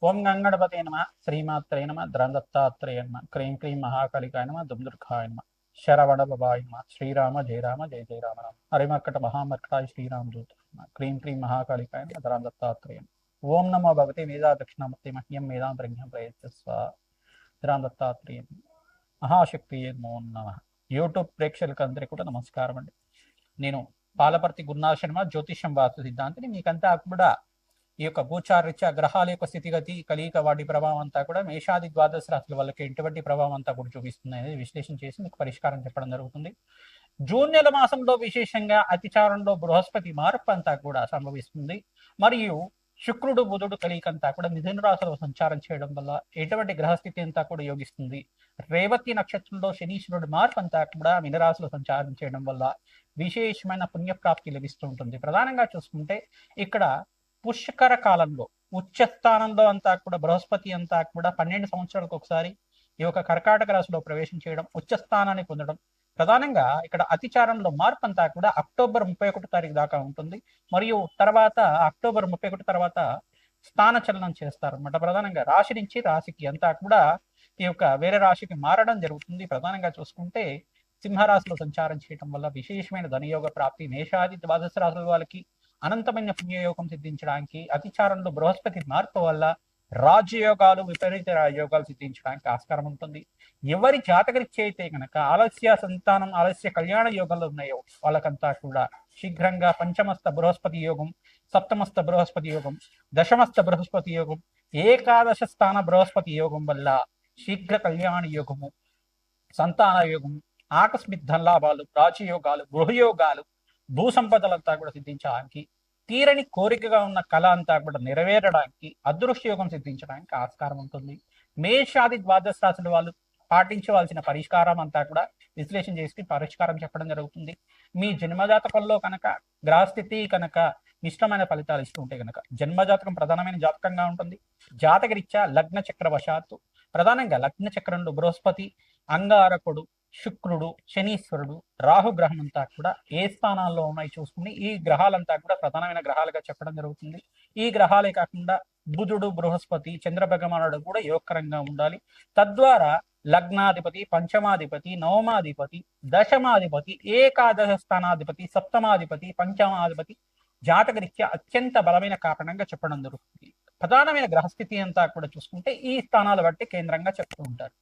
ఓం గంగణపతే నమ, శ్రీమాత్రే నమ, ద్రందత్తాత్రేయ నమ, క్రీం క్రీం మహాకాళికాయ నమ, దుమ్దుర్గాయ నమ, శరవణ బబాయ నమ, శ్రీరామ జయ రామ జయ జయ రామ రామ, హరిమర్కట మహామర్కటాయ శ్రీరామ దూత నమ, క్రీం క్రీం మహాకాళికాయ నమ, ద్రందత్తాత్రేయ నమ. ఓం నమో భగవతే మేధా దక్షిణామూర్తి మహ్యం మేధాంతరిజ్ఞం ప్రయత్స్వ ద్రందత్తాత్రేయ మహాశక్తి నమో నమ. యూట్యూబ్ ప్రేక్షకులకు అందరికీ కూడా నమస్కారం అండి. నేను పాలపర్తి గురునాథ శర్మ, జ్యోతిష్యం వాస్తు సిద్ధాంతిని. మీకంతా కూడా ఈ యొక్క గోచారరీత్యా గ్రహాల యొక్క స్థితిగతి, కలియిక, వాటి ప్రభావం అంతా కూడా మేషాది ద్వాదశ రాశుల వాళ్ళకి ఎటువంటి ప్రభావం అంతా కూడా చూపిస్తుంది అనేది విశ్లేషణ చేసి మీకు పరిష్కారం చెప్పడం జరుగుతుంది. జూన్ నెల మాసంలో విశేషంగా అతిచారంలో బృహస్పతి మార్పు అంతా కూడా సంభవిస్తుంది. మరియు శుక్రుడు బుధుడు కలియికంతా కూడా మిథున రాశిలో సంచారం చేయడం వల్ల ఎటువంటి గ్రహస్థితి అంతా కూడా యోగిస్తుంది. రేవతి నక్షత్రంలో శనీశ్వరుడు మార్పు అంతా కూడా మీనరాశిలో సంచారం చేయడం వల్ల విశేషమైన పుణ్యప్రాప్తి లభిస్తూ ఉంటుంది. ప్రధానంగా చూసుకుంటే ఇక్కడ పుష్కర కాలంలో ఉచ్చస్థానంలో అంతా కూడా బృహస్పతి అంతా కూడా 12 సంవత్సరాలకు ఒకసారి ఈ యొక్క కర్కాటక రాశిలో ప్రవేశం చేయడం, ఉచ్చస్థానాన్ని పొందడం. ప్రధానంగా ఇక్కడ అతిచారంలో మార్పు అంతా కూడా అక్టోబర్ 31 తారీఖు దాకా ఉంటుంది. మరియు తర్వాత అక్టోబర్ 31 తర్వాత స్థాన చలనం చేస్తారన్నమాట. ప్రధానంగా రాశి నుంచి రాశికి అంతా కూడా ఈ యొక్క వేరే రాశికి మారడం జరుగుతుంది. ప్రధానంగా చూసుకుంటే సింహరాశిలో సంచారం చేయడం వల్ల విశేషమైన ధనయోగ ప్రాప్తి, మేషాది ద్వాదశ రాశుల వాళ్ళకి అనంతమైన పుణ్యయోగం సిద్ధించడానికి, అతిచారంలో బృహస్పతి మార్పు వల్ల రాజయోగాలు, విపరీత రాజయోగాలు సిద్ధించడానికి ఆస్కారం ఉంటుంది. ఎవరి జాతకరీత్యా అయితే కనుక ఆలస్య సంతానం, ఆలస్య కళ్యాణ యోగాలు ఉన్నాయో వాళ్ళకంతా కూడా శీఘ్రంగా పంచమస్త బృహస్పతి యోగం, సప్తమస్త బృహస్పతి యోగం, దశమస్త బృహస్పతి యోగం, ఏకాదశ స్థాన బృహస్పతి యోగం వల్ల శీఘ్ర కళ్యాణ యోగము, సంతాన యోగము, ఆకస్మిక ధనలాభాలు, రాజయోగాలు, గృహయోగాలు, భూ సంపదలంతా కూడా సిద్ధించడానికి, తీరని కోరికగా ఉన్న కళ అంతా కూడా నెరవేరడానికి, అదృష్టయోగం సిద్ధించడానికి ఆస్కారం ఉంటుంది. మేషాది ద్వాదశ రాశుల వాళ్ళు పాటించవలసిన పరిష్కారం అంతా కూడా విశ్లేషణ చేసి పరిష్కారం చెప్పడం జరుగుతుంది. మీ జన్మజాతకంలో కనుక గ్రహస్థితి కనుక మిశ్రమైన ఫలితాలు ఇస్తూ ఉంటే కనుక జన్మజాతకం ప్రధానమైన జాతకంగా ఉంటుంది. జాతకరీత్యా లగ్న చక్రవశాత్తు ప్రధానంగా లగ్న చక్రంలో బృహస్పతి, అంగారకుడు, శుక్రుడు, శనీశ్వరుడు, రాహుగ్రహం అంతా కూడా ఏ స్థానాల్లో ఉన్నాయి చూసుకుని ఈ గ్రహాలంతా కూడా ప్రధానమైన గ్రహాలుగా చెప్పడం జరుగుతుంది. ఈ గ్రహాలే కాకుండా బుధుడు, బృహస్పతి, చంద్రభగవానుడు కూడా యోగకరంగా ఉండాలి. తద్వారా లగ్నాధిపతి, పంచమాధిపతి, నవమాధిపతి, దశమాధిపతి, ఏకాదశ స్థానాధిపతి, సప్తమాధిపతి, పంచమాధిపతి జాతకరీత్యా అత్యంత బలమైన కారణంగా చెప్పడం జరుగుతుంది. ప్రధానమైన గ్రహస్థితి అంతా కూడా చూసుకుంటే ఈ స్థానాలు బట్టి కేంద్రంగా చెప్తూ ఉంటారు.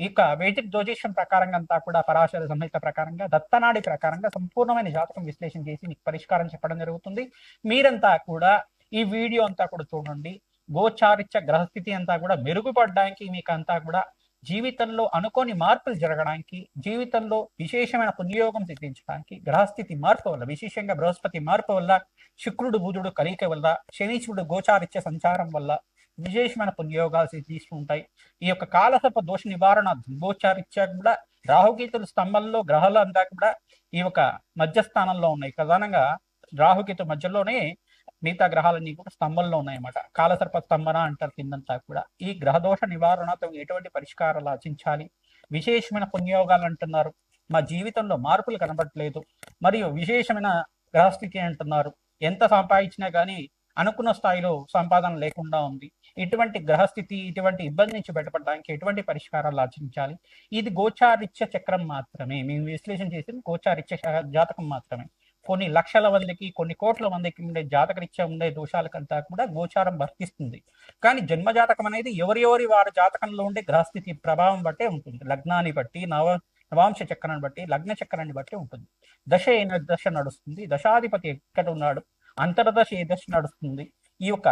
ఇక వేదిక జ్యోతిష్యం ప్రకారంగా అంతా కూడా పరాశర సంహిత ప్రకారంగా, దత్తనాడి ప్రకారంగా సంపూర్ణమైన జాతకం విశ్లేషణ చేసి మీకు పరిష్కారం చెప్పడం జరుగుతుంది. మీరంతా కూడా ఈ వీడియో అంతా కూడా చూడండి. గోచారిత్య గ్రహస్థితి అంతా కూడా మెరుగుపడడానికి, మీకు అంతా కూడా జీవితంలో అనుకోని మార్పులు జరగడానికి, జీవితంలో విశేషమైన పుణ్యయోగం సిద్ధించడానికి, గ్రహస్థితి మార్పు వల్ల విశేషంగా బృహస్పతి మార్పు వల్ల, శుక్రుడు బుధుడు కలియిక వల్ల, శనీశ్వరుడు గోచారిత్య సంచారం వల్ల విశేషమైన పుణ్యయోగాలు సిద్ధిస్తూ ఉంటాయి. ఈ యొక్క కాలసర్ప దోష నివారణ గోచారిత్యా కూడా రాహుకేతుల స్తంభంలో గ్రహాలు అంతా కూడా ఈ యొక్క మధ్యస్థానంలో ఉన్నాయి. ప్రధానంగా రాహుకేతు మధ్యలోనే మిగతా గ్రహాలన్నీ కూడా స్తంభంలో ఉన్నాయన్నమాట. కాలసర్ప స్తంభన అంటారు కిందంతా కూడా. ఈ గ్రహదోష నివారణతో ఎటువంటి పరిష్కారాలు ఆచించాలి, విశేషమైన పుణ్యయోగాలు అంటున్నారు, మా జీవితంలో మార్పులు కనబడట్లేదు, మరియు విశేషమైన గ్రహస్థితి అంటున్నారు, ఎంత సంపాదించినా కానీ అనుకున్న స్థాయిలో సంపాదన లేకుండా ఉంది, ఇటువంటి గ్రహస్థితి, ఇటువంటి ఇబ్బంది నుంచి బయటపడడానికి ఎటువంటి పరిష్కారాలు ఆచరించాలి. ఇది గోచారిత్య చక్రం మాత్రమే. మేము విశ్లేషణ చేసిన గోచారిత్య జాతకం మాత్రమే. కొన్ని లక్షల మందికి, కొన్ని కోట్ల మందికి ఉండే జాతకరీత్యా ఉండే దోషాలకంతా కూడా గోచారం వర్తిస్తుంది. కానీ జన్మజాతకం అనేది ఎవరి వారి జాతకంలో ఉండే గ్రహస్థితి ప్రభావం బట్టే ఉంటుంది. లగ్నాన్ని బట్టి, నవాంశ చక్రాన్ని బట్టి, లగ్న చక్రాన్ని బట్టి ఉంటుంది. దశ ఏ దశ నడుస్తుంది, దశాధిపతి ఎక్కడ ఉన్నాడు, అంతర్దశ ఏ దశ నడుస్తుంది, ఈ యొక్క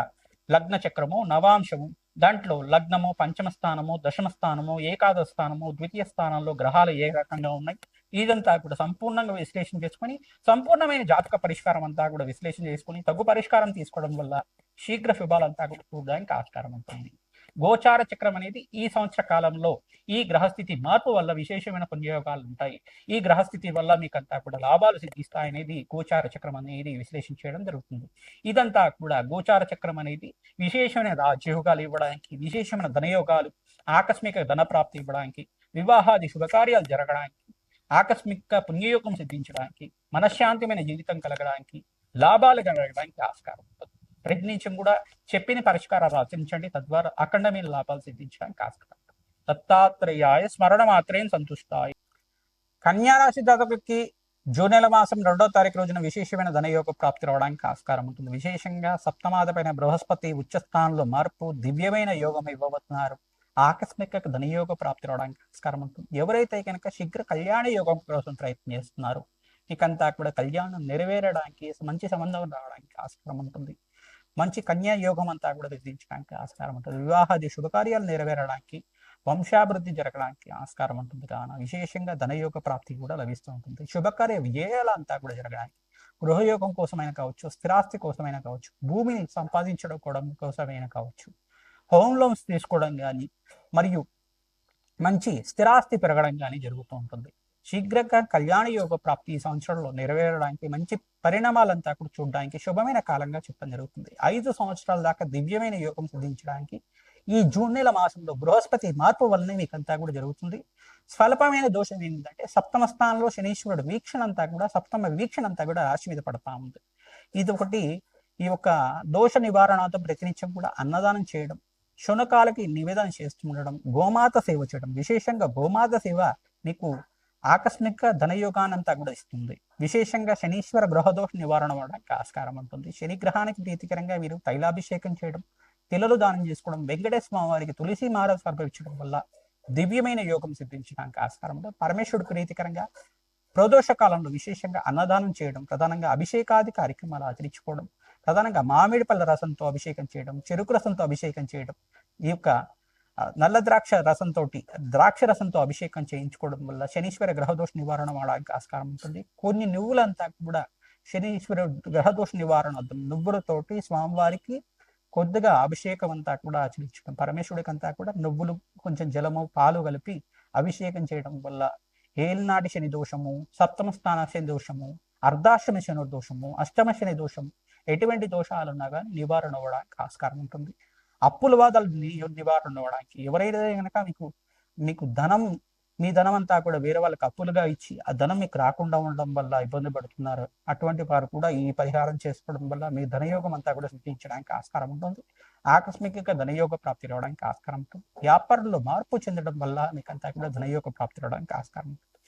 లగ్న చక్రము, నవాంశము, దాంట్లో లగ్నము, పంచమ స్థానము, దశమ స్థానము, ఏకాదశ స్థానము, ద్వితీయ స్థానంలో గ్రహాలు ఏ రకంగా ఉన్నాయి, ఇదంతా కూడా సంపూర్ణంగా విశ్లేషణ చేసుకుని సంపూర్ణమైన జాతక పరిష్కారం అంతా కూడా విశ్లేషణ చేసుకుని తగు పరిష్కారం తీసుకోవడం వల్ల శీఘ్ర శుభాలంతా కూడా చూడడానికి ఆస్కారం ఉంటుంది. గోచార చక్రం అనేది ఈ సంవత్సర కాలంలో ఈ గ్రహస్థితి మార్పు వల్ల విశేషమైన పుణ్యయోగాలు ఉంటాయి. ఈ గ్రహస్థితి వల్ల మీకంతా కూడా లాభాలు సిద్ధిస్తాయనేది గోచార చక్రం అనేది విశ్లేషణ చేయడం జరుగుతుంది. ఇదంతా కూడా గోచార చక్రం అనేది విశేషమైన రాజయోగాలు ఇవ్వడానికి, విశేషమైన ధనయోగాలు, ఆకస్మిక ధన ప్రాప్తి ఇవ్వడానికి, వివాహాది శుభకార్యాలు జరగడానికి, ఆకస్మిక పుణ్యయోగం సిద్ధించడానికి, మనశ్శాంతిమైన జీవితం కలగడానికి, లాభాలు కలగడానికి ఆస్కారం ఉంటుంది. ప్రయత్నించం కూడా చెప్పిన పరిష్కారాలు ఆచరించండి, తద్వారా అఖండమైన లాభాలు సిద్ధించడానికి ఆస్కారం. దత్తాత్రేయాయ స్మరణ మాత్రేం సంతుష్టాయి. కన్యారాశి జాతకులకి జూన్ నెల మాసం 2వ తారీఖు రోజున విశేషమైన ధనయోగ ప్రాప్తి రావడానికి ఆస్కారం ఉంటుంది. విశేషంగా సప్తమాధిపైన బృహస్పతి ఉచ్చ స్థానంలో మార్పు దివ్యమైన యోగం ఇవ్వబోతున్నారు. ఆకస్మిక ధనయోగ ప్రాప్తి రావడానికి ఆస్కారం ఉంటుంది. ఎవరైతే కనుక శీఘ్ర కళ్యాణ యోగం కోసం ప్రయత్నం చేస్తున్నారో మీకంతా కూడా కళ్యాణం నెరవేరడానికి, మంచి సంబంధం రావడానికి ఆస్కారం ఉంటుంది. మంచి కన్యా యోగం అంతా కూడా సిద్ధించడానికి ఆస్కారం ఉంటుంది. వివాహాది శుభకార్యాలు నెరవేరడానికి, వంశాభివృద్ధి జరగడానికి ఆస్కారం ఉంటుంది. కావున విశేషంగా ధనయోగ ప్రాప్తి కూడా లభిస్తూ ఉంటుంది. శుభకార్య విజయాలు అంతా కూడా జరగడానికి, గృహయోగం కోసమైనా కావచ్చు, స్థిరాస్తి కోసమైనా కావచ్చు, భూమిని సంపాదించడం కోసమైనా కావచ్చు, హోమ్ లోన్స్ తీసుకోవడం కానీ, మరియు మంచి స్థిరాస్తి పెరగడం కానీ జరుగుతూ ఉంటుంది. శీఘ్రంగా కళ్యాణ యోగ ప్రాప్తి ఈ సంవత్సరంలో నెరవేరడానికి, మంచి పరిణామాలంతా కూడా చూడడానికి శుభమైన కాలంగా చెప్పడం జరుగుతుంది. 5 సంవత్సరాల దాకా దివ్యమైన యోగం సిద్ధించడానికి ఈ జూన్ నెల మాసంలో బృహస్పతి మార్పు వల్లనే మీకంతా కూడా జరుగుతుంది. స్వల్పమైన దోషం ఏంటంటే సప్తమ స్థానంలో శనీశ్వరుడు వీక్షణ అంతా కూడా, సప్తమ వీక్షణ అంతా కూడా రాశి మీద పడతా ఉంది. ఇది ఒకటి. ఈ యొక్క దోష నివారణతో ప్రతినిత్యం కూడా అన్నదానం చేయడం, శునకాలకి నివేదన చేస్తూ ఉండడం, గోమాత సేవ చేయడం. విశేషంగా గోమాత సేవ మీకు ఆకస్మిక ధనయోగానంతా కూడా ఇస్తుంది. విశేషంగా శనీశ్వర గ్రహదోష నివారణ అవడానికి ఆస్కారం ఉంటుంది. శని గ్రహానికి ప్రీతికరంగా మీరు తైలాభిషేకం చేయడం, తిలలు దానం చేసుకోవడం, వెంకటేశ్వర స్వామి వారికి తులసి మాల సమర్పించడం వల్ల దివ్యమైన యోగం సిద్ధించడానికి ఆస్కారం ఉంటుంది. పరమేశ్వరుడు ప్రీతికరంగా ప్రదోష కాలంలో విశేషంగా అన్నదానం చేయడం, ప్రధానంగా అభిషేకాది కార్యక్రమాలు ఆచరించుకోవడం, ప్రధానంగా మామిడి పళ్ళ రసంతో అభిషేకం చేయడం, చెరుకు రసంతో అభిషేకం చేయడం, ఈ యొక్క నల్ల ద్రాక్ష రసంతో అభిషేకం చేయించుకోవడం వల్ల శనీశ్వర గ్రహదోష నివారణ అవడానికి ఆస్కారం ఉంటుంది. కొన్ని నువ్వులంతా కూడా శనీశ్వర గ్రహదోష నివారణ నువ్వులతోటి స్వామివారికి కొద్దిగా అభిషేకం అంతా కూడా ఆచరించడం, పరమేశ్వరుడికి అంతా కూడా నువ్వులు, కొంచెం జలము, పాలు కలిపి అభిషేకం చేయడం వల్ల ఏలినాటి శని దోషము, సప్తమ స్థాన శని దోషము, అర్ధాష్టమ శని దోషము, అష్టమ శని దోషం, ఎటువంటి దోషాలున్నా కానీ నివారణ అవ్వడానికి ఆస్కారం ఉంటుంది. అప్పుల బాధలు నివారణ అవ్వడానికి, ఎవరైతే కనుక మీకు మీ ధనం అంతా కూడా వేరే వాళ్ళకి అప్పులుగా ఇచ్చి ఆ ధనం మీకు రాకుండా ఉండడం వల్ల ఇబ్బంది పడుతున్నారు, అటువంటి వారు కూడా ఈ పరిహారం చేసుకోవడం వల్ల మీ ధనయోగం అంతా కూడా సిద్ధించడానికి ఆస్కారం ఉంటుంది. ఆకస్మికంగా ధనయోగ ప్రాప్తి రావడానికి ఆస్కారం ఉంటుంది. వ్యాపారంలో మార్పు చెందడం వల్ల మీకు అంతా కూడా ధనయోగ ప్రాప్తి రావడానికి ఆస్కారం ఉంటుంది.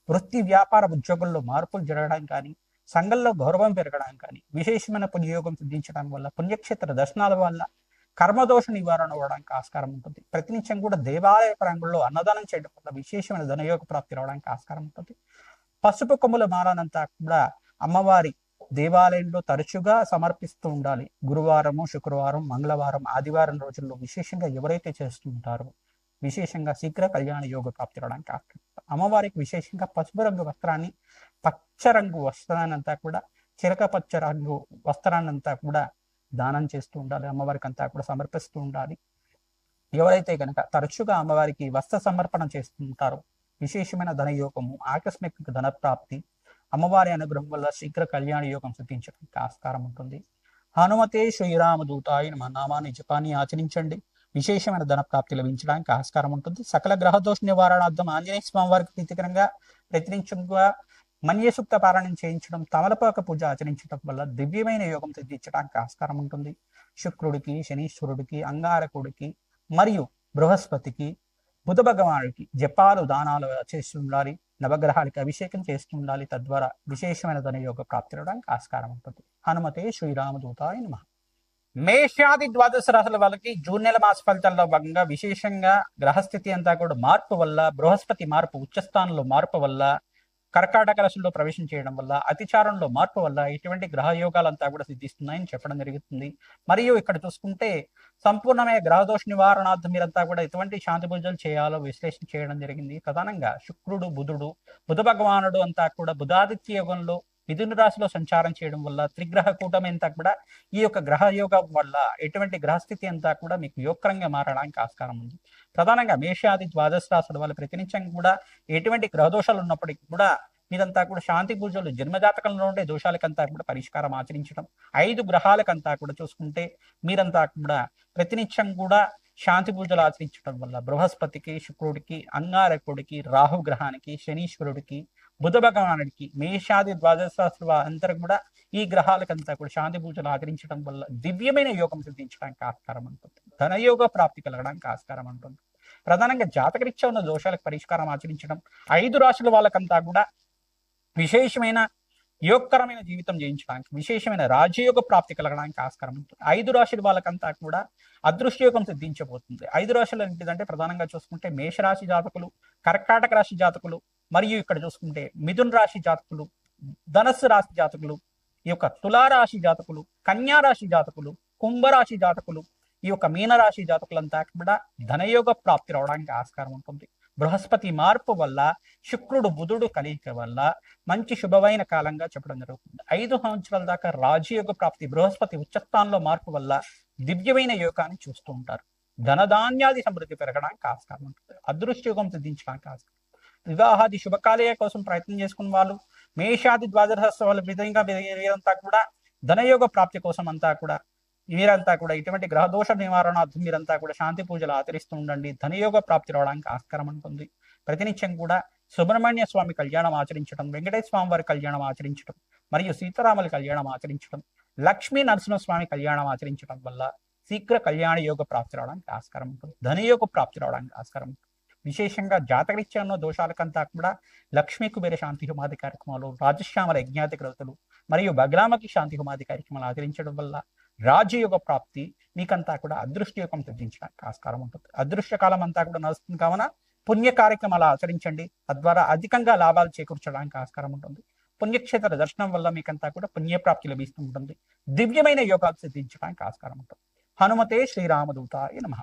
వృత్తి వ్యాపార ఉద్యోగుల్లో మార్పులు జరగడానికి కానీ, సంఘంలో గౌరవం పెరగడానికి కానీ, విశేషమైన పుణ్యయోగం సిద్ధించడం వల్ల, పుణ్యక్షేత్ర దర్శనాల వల్ల కర్మదోష నివారణ అవ్వడానికి ఆస్కారం ఉంటుంది. ప్రతినిత్యం కూడా దేవాలయ ప్రాంగణంలో అన్నదానం చేయడం వల్ల విశేషమైన ధనయోగ ప్రాప్తి రావడానికి ఆస్కారం ఉంటుంది. పసుపు కొమ్ముల మాలనంతా కూడా అమ్మవారి దేవాలయంలో తరచుగా సమర్పిస్తూ ఉండాలి. గురువారము, శుక్రవారం, మంగళవారం, ఆదివారం రోజుల్లో విశేషంగా ఎవరైతే చేస్తూ ఉంటారో విశేషంగా శీఘ్ర కళ్యాణ యోగ ప్రాప్తి రావడానికి ఆస్కారం. అమ్మవారికి విశేషంగా పసుపు రంగు వస్త్రాన్ని, పచ్చ రంగు వస్త్రాన్నంతా కూడా, చిరక పచ్చ రంగు వస్త్రాన్నంతా కూడా దానం చేస్తూ ఉండాలి. అమ్మవారికి అంతా కూడా సమర్పిస్తూ ఉండాలి. ఎవరైతే కనుక తరచుగా అమ్మవారికి వస్త్ర సమర్పణ చేస్తుంటారో విశేషమైన ధనయోగము, ఆకస్మిక ధన ప్రాప్తి, అమ్మవారి అనుగ్రహం వల్ల శీఘ్ర కళ్యాణ యోగం సిద్ధించడానికి ఆస్కారం ఉంటుంది. హనుమతే శ్రీరామ దూతాయ నమః నామాన్ని జపాన్ని ఆచరించండి. విశేషమైన ధన ప్రాప్తి లభించడానికి ఆస్కారం ఉంటుంది. సకల గ్రహదోష నివారణార్థం ఆంజనేయ స్వామి వారికి ప్రీతికరంగా ప్రతినిత్యంగా మన్యసూక్త పారాయణం చేయించడం, తమలపాక పూజ ఆచరించడం వల్ల దివ్యమైన యోగం సిద్ధించడానికి ఆస్కారం ఉంటుంది. శుక్రుడికి, శనీశ్వరుడికి, అంగారకుడికి మరియు బృహస్పతికి, బుధ భగవానుడికి జపాలు, దానాలు చేస్తూ ఉండాలి. నవగ్రహాలకి అభిషేకం చేస్తూ ఉండాలి. తద్వారా విశేషమైన ధనయోగ ప్రాప్తి రావడానికి ఆస్కారం ఉంటుంది. హనుమతే శ్రీరామదూతాయ నమః. మేషాది ద్వాదశ రాశుల వాళ్ళకి జూన్ నెల మాస ఫలితాల్లో భాగంగా విశేషంగా గ్రహస్థితి అంతా కూడా మార్పు వల్ల, బృహస్పతి మార్పు, ఉచ్చస్థానంలో మార్పు వల్ల, కర్కాటక రాశిలో ప్రవేశం చేయడం వల్ల, అతిచారంలో మార్పు వల్ల ఇటువంటి గ్రహయోగాలంతా కూడా సిద్ధిస్తున్నాయని చెప్పడం జరుగుతుంది. మరియు ఇక్కడ చూసుకుంటే సంపూర్ణమైన గ్రహదోష నివారణార్థం మీరంతా కూడా ఎటువంటి శాంతి పూజలు చేయాలో విశ్లేషణ చేయడం జరిగింది. ప్రధానంగా శుక్రుడు, బుధ భగవానుడు అంతా కూడా బుధాదిత్య యోగంలో మిథున రాశిలో సంచారం చేయడం వల్ల, త్రిగ్రహ కూటమి అంతా కూడా ఈ యొక్క గ్రహ యోగం వల్ల ఎటువంటి గ్రహస్థితి అంతా కూడా మీకు యోగకరంగా మారడానికి ఆస్కారం ఉంది. ప్రధానంగా మేషాది ద్వాదశ రాశుల వల్ల ప్రతినిత్యం కూడా ఎటువంటి గ్రహదోషాలు ఉన్నప్పటికీ కూడా మీరంతా కూడా శాంతి పూజలు, జన్మజాతకంలో ఉండే దోషాలకంతా కూడా పరిష్కారం ఆచరించడం, 5 గ్రహాలకంతా కూడా చూసుకుంటే మీరంతా కూడా ప్రతినిత్యం కూడా శాంతి పూజలు ఆచరించడం వల్ల బృహస్పతికి, శుక్రుడికి, అంగారకుడికి, రాహు గ్రహానికి, శనీశ్వరుడికి, బుధ భగవానుడికి, మేషాది ద్వాదశ రాశుల అందరూ కూడా ఈ గ్రహాలకంతా కూడా శాంతి పూజలు ఆచరించడం వల్ల దివ్యమైన యోగం సిద్ధించడానికి ఆస్కారం ఉంటుంది. ధనయోగ ప్రాప్తి కలగడానికి ఆస్కారం ఉంటుంది. ప్రధానంగా జాతకరీత్యా ఉన్న దోషాలకు పరిష్కారం ఆచరించడం, 5 రాశుల వాళ్ళకంతా కూడా విశేషమైన యోగకరమైన జీవితం జయించడానికి, విశేషమైన రాజయోగ ప్రాప్తి కలగడానికి ఆస్కారం ఉంటుంది. 5 రాశుల వాళ్ళకంతా కూడా అదృష్టయోగం సిద్ధించబోతుంది. 5 రాశులు ఏంటిదంటే ప్రధానంగా చూసుకుంటే మేషరాశి జాతకులు, కర్కాటక రాశి జాతకులు, మరియు ఇక్కడ చూసుకుంటే మిథున రాశి జాతకులు, ధనస్సు రాశి జాతకులు, ఈ యొక్క తులారాశి జాతకులు, కన్యా రాశి జాతకులు, కుంభరాశి జాతకులు, ఈ యొక్క మీనరాశి జాతకులంతా కూడా ధనయోగ ప్రాప్తి రావడానికి ఆస్కారం ఉంటుంది. బృహస్పతి మార్పు వల్ల, శుక్రుడు బుధుడు కలియిక వల్ల మంచి శుభమైన కాలంగా చెప్పడం జరుగుతుంది. 5 సంవత్సరాల దాకా రాజయోగ ప్రాప్తి, బృహస్పతి ఉచ్చస్థానంలో మార్పు వల్ల దివ్యమైన యోగాన్ని చూస్తూ ఉంటారు. ధనధాన్యాది సమృద్ధి పెరగడానికి ఆస్కారం ఉంటుంది. అదృష్టయోగం సిద్ధించడానికి ఆస్కారం. వివాహాది శుభకార్య కోసం ప్రయత్నం చేసుకున్న వాళ్ళు, మేషాది ద్వాదశ వాళ్ళ విధంగా వీరంతా కూడా ధనయోగ ప్రాప్తి కోసం అంతా కూడా మీరంతా కూడా ఇటువంటి గ్రహదోష నివారణార్థం మీరంతా కూడా శాంతి పూజలు ఆచరిస్తూ ఉండండి. ధనయోగ ప్రాప్తి రావడానికి ఆస్కారం ఉంటుంది. ప్రతినిత్యం కూడా సుబ్రహ్మణ్య స్వామి కళ్యాణం ఆచరించడం, వెంకటేశ్వర స్వామి వారి కళ్యాణం ఆచరించడం, మరియు సీతారాముల కళ్యాణం ఆచరించడం, లక్ష్మీ నరసింహస్వామి కళ్యాణం ఆచరించడం వల్ల శీఘ్ర కళ్యాణ యోగ ప్రాప్తి రావడానికి ఆస్కారం ఉంటుంది. ధనయోగ ప్రాప్తి రావడానికి ఆస్కారం ఉంటుంది. విశేషంగా జాతకరీత్యా ఉన్న దోషాలకంతా కూడా లక్ష్మీ కుబేర శాంతి హోమాది కార్యక్రమాలు, రాజశ్యామల యజ్ఞాతి గ్రతులు, మరియు బగ్లామకి శాంతి హోమాది కార్యక్రమాలు ఆచరించడం వల్ల రాజయోగ ప్రాప్తి మీకంతా కూడా అదృష్టయోగం సిద్ధించడానికి ఆస్కారం ఉంటుంది. అదృష్టకాలం అంతా కూడా నడుస్తుంది కావున పుణ్య కార్యక్రమాలు ఆచరించండి. తద్వారా అధికంగా లాభాలు చేకూర్చడానికి ఆస్కారం ఉంటుంది. పుణ్యక్షేత్ర దర్శనం వల్ల మీకంతా కూడా పుణ్యప్రాప్తి లభిస్తూ ఉంటుంది. దివ్యమైన యోగాలు సిద్ధించడానికి ఆస్కారం ఉంటుంది. హనుమతే శ్రీరామదూతాయ నమః.